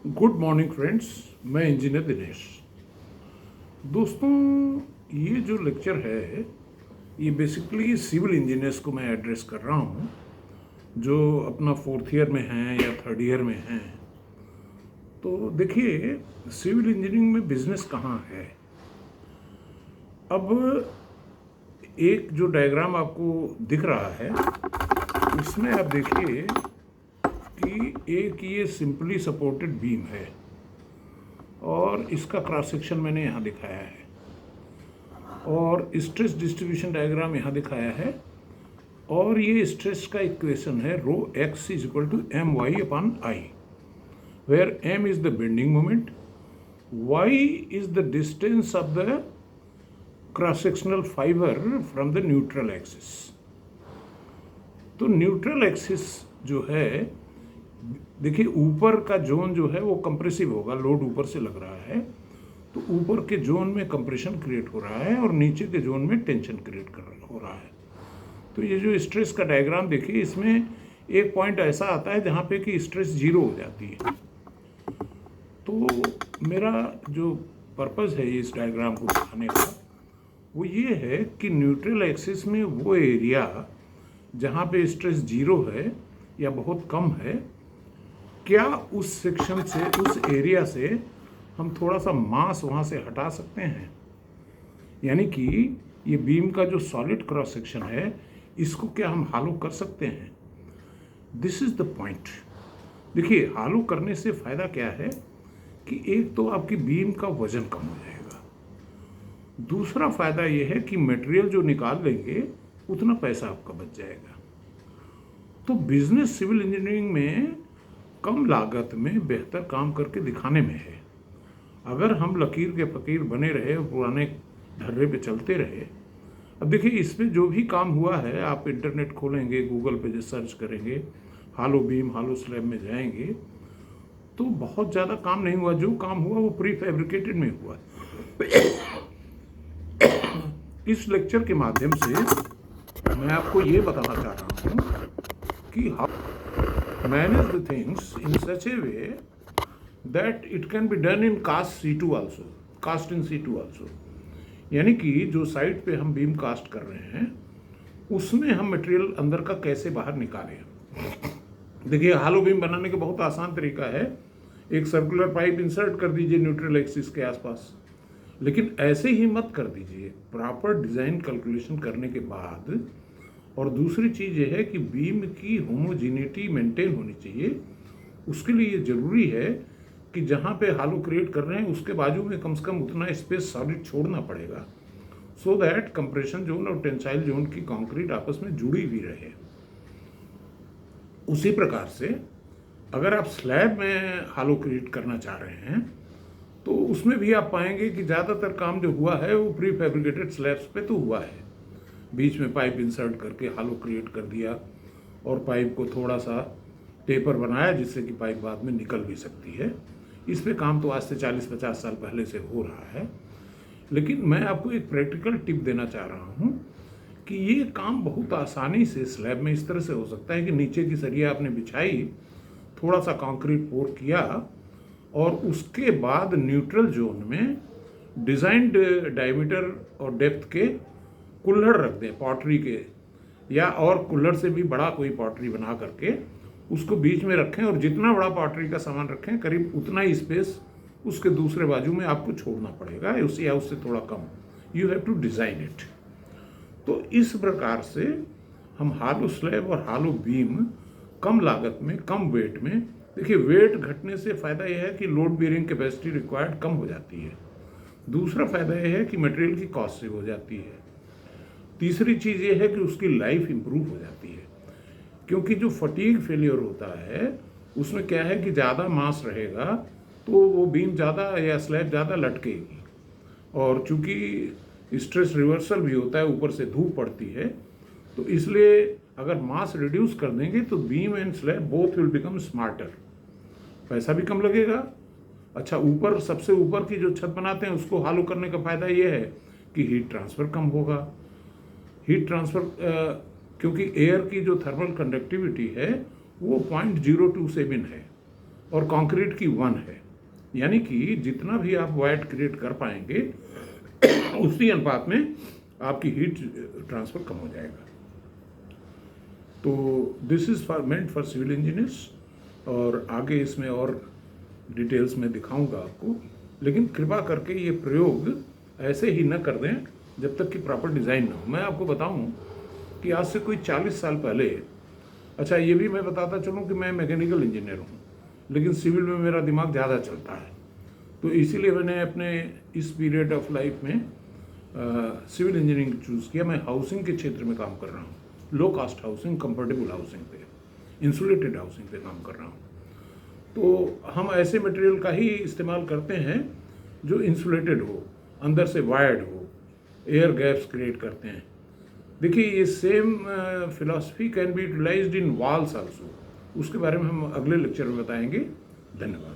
Good morning friends. मैं engineer Dinesh. दोस्तों, ये जो लेक्चर है ये बेसिकली सिविल इंजीनियर्स को मैं एड्रेस कर रहा हूँ जो अपना 4th ईयर में हैं या 3rd ईयर में हैं। तो देखिए, सिविल इंजीनियरिंग में बिजनेस कहाँ है। अब एक जो डायग्राम आपको दिख रहा है इसमें आप देखिए कि एक ये सिंपली सपोर्टेड बीम है और इसका क्रॉस सेक्शन मैंने यहाँ दिखाया है और स्ट्रेस डिस्ट्रीब्यूशन डायग्राम यहाँ दिखाया है और ये स्ट्रेस का इक्वेशन है rho x is equal to M Y upon I, where M is the bending moment, Y is the distance of the cross sectional fibre from the neutral axis. तो neutral axis जो है, देखिए ऊपर का zone जो है वो compressive होगा, लोड ऊपर से लग रहा है तो ऊपर के जोन में कंप्रेशन क्रिएट हो रहा है और नीचे के जोन में टेंशन क्रिएट हो रहा है। तो ये जो स्ट्रेस का डायग्राम देखिए, इसमें एक पॉइंट ऐसा आता है जहाँ पे कि स्ट्रेस जीरो हो जाती है। तो मेरा जो पर्पज़ है इस डायग्राम को दिखाने का वो ये है कि न्यूट्रल एक्सिस में वो एरिया जहाँ पे स्ट्रेस जीरो है या बहुत कम है, क्या उस सेक्शन से, उस एरिया से हम थोड़ा सा मास वहाँ से हटा सकते हैं। यानी कि ये बीम का जो सॉलिड क्रॉस सेक्शन है इसको क्या हम हालो कर सकते हैं। This is the point. देखिए, हालो करने से फ़ायदा क्या है कि एक तो आपकी बीम का वजन कम हो जाएगा, दूसरा फ़ायदा ये है कि मटेरियल जो निकाल लेंगे उतना पैसा आपका बच जाएगा। तो बिजनेस सिविल इंजीनियरिंग में कम लागत में बेहतर काम करके दिखाने में है। अगर हम लकीर के फकीर बने रहे, पुराने ढर्रे पे चलते रहे। अब देखिए, इस पे जो भी काम हुआ है, आप इंटरनेट खोलेंगे, गूगल पे जो सर्च करेंगे, हालो बीम, हालो स्लैब में जाएंगे तो बहुत ज़्यादा काम नहीं हुआ। जो काम हुआ वो प्री फैब्रिकेटेड में हुआ। इस लेक्चर के माध्यम से मैं आपको ये बताना चाह रहा हूँ कि how manage the things in such A way that it can be done in cast C2 also, cast in C2 also। यानी कि जो साइड पे हम बीम कास्ट कर रहे हैं उसमें हम मटेरियल अंदर का कैसे बाहर निकालें। देखिए, हालो बीम बनाने का बहुत आसान तरीका है। एक सर्कुलर पाइप इंसर्ट कर दीजिए न्यूट्रल एक्सिस के आसपास, लेकिन ऐसे ही मत कर दीजिए, प्रॉपर डिज़ाइन कैलकुलेशन करने के बाद। और दूसरी चीज़ ये है कि बीम की होमोजीनिटी मेंटेन होनी चाहिए। उसके लिए ये ज़रूरी है कि जहाँ पे हालो क्रिएट कर रहे हैं उसके बाजू में कम से कम उतना स्पेस सॉलिड छोड़ना पड़ेगा, सो दैट कंप्रेशन जोन और टेंसाइल जोन की कंक्रीट आपस में जुड़ी हुई रहे। उसी प्रकार से अगर आप स्लैब में हालो क्रिएट करना चाह रहे हैं तो उसमें भी आप पाएंगे कि ज़्यादातर काम जो हुआ है वो प्री फैब्रिकेटेड स्लैब्स पे तो हुआ है। बीच में पाइप इंसर्ट करके हालो क्रिएट कर दिया और पाइप को थोड़ा सा टेपर बनाया जिससे कि पाइप बाद में निकल भी सकती है। इस पे काम तो आज से 40-50 साल पहले से हो रहा है। लेकिन मैं आपको एक प्रैक्टिकल टिप देना चाह रहा हूँ कि ये काम बहुत आसानी से स्लैब में इस तरह से हो सकता है कि नीचे की सरिया आपने बिछाई, थोड़ा सा कंक्रीट पोर किया और उसके बाद न्यूट्रल जोन में डिज़ाइंड डायमीटर और डेप्थ के कुल्हड़ रख दें, पॉटरी के, या और कुल्हड़ से भी बड़ा कोई पॉटरी बना करके उसको बीच में रखें और जितना बड़ा पॉटरी का सामान रखें करीब उतना ही स्पेस उसके दूसरे बाजू में आपको छोड़ना पड़ेगा, उससे या उससे थोड़ा कम। You have to design it. तो इस प्रकार से हम हालो स्लैब और हालो बीम कम लागत में, कम वेट में। देखिए, वेट घटने से फ़ायदा यह है कि लोड बेयरिंग कैपेसिटी रिक्वायर्ड कम हो जाती है। दूसरा फ़ायदा यह है कि मटेरियल की कॉस्ट सेव हो जाती है। तीसरी चीज़ ये है कि उसकी लाइफ इम्प्रूव हो जाती है, क्योंकि जो फटीग फेलियर होता है उसमें क्या है कि ज़्यादा मास रहेगा तो वो बीम ज़्यादा या स्लैब ज़्यादा लटकेगी, और चूँकि स्ट्रेस रिवर्सल भी होता है, ऊपर से धूप पड़ती है, तो इसलिए अगर मास रिड्यूस कर देंगे तो beam and slab both will become smarter. पैसा भी कम लगेगा। अच्छा, ऊपर सबसे ऊपर की जो छत बनाते हैं उसको हालो करने का फ़ायदा ये है कि हीट ट्रांसफ़र कम होगा। हीट ट्रांसफ़र क्योंकि एयर की जो थर्मल कंडक्टिविटी है वो 0.027 है, और कंक्रीट की 1 है। यानी कि जितना भी आप वायड क्रिएट कर पाएंगे उसी अनुपात में आपकी हीट ट्रांसफर कम हो जाएगा। तो this is meant for civil engineers, और आगे इसमें और डिटेल्स में दिखाऊंगा आपको। लेकिन कृपा करके ये प्रयोग ऐसे ही न कर दें जब तक कि प्रॉपर डिज़ाइन ना हो। मैं आपको बताऊं कि आज से कोई 40 साल पहले, अच्छा ये भी मैं बताता चलूं कि मैं मैकेनिकल इंजीनियर हूं, लेकिन सिविल में मेरा दिमाग ज़्यादा चलता है। तो इसीलिए मैंने अपने इस पीरियड ऑफ लाइफ में सिविल इंजीनियरिंग चूज़ किया। मैं हाउसिंग के क्षेत्र में काम कर रहा हूँ, लो कास्ट हाउसिंग, कंफर्टेबल हाउसिंग पे, इंसुलेटेड हाउसिंग पे काम कर रहा हूँ। तो हम ऐसे मटेरियल का ही इस्तेमाल करते हैं जो इंसुलेटेड हो, अंदर से वायर्ड हो, एयर गैप्स क्रिएट करते हैं। देखिए ये same philosophy can be utilised in walls also. उसके बारे में हम अगले लेक्चर में बताएंगे। धन्यवाद।